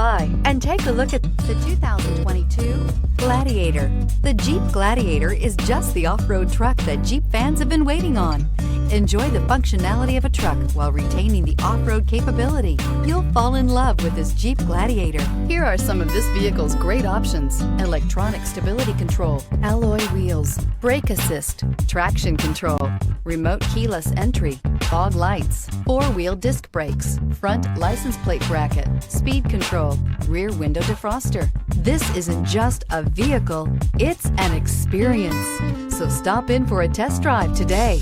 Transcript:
by and take a look at the 2022 Gladiator. The Jeep Gladiator is just the off-road truck that Jeep fans have been waiting on. Enjoy the functionality of a truck while retaining the off-road capability. You'll fall in love with this Jeep Gladiator. Here are some of this vehicle's great options: electronic stability control, alloy wheels, brake assist, traction control, remote keyless entry, fog lights, four-wheel disc brakes, front license plate bracket, speed control, rear window defroster. This isn't just a vehicle, it's an experience. So stop in for a test drive today.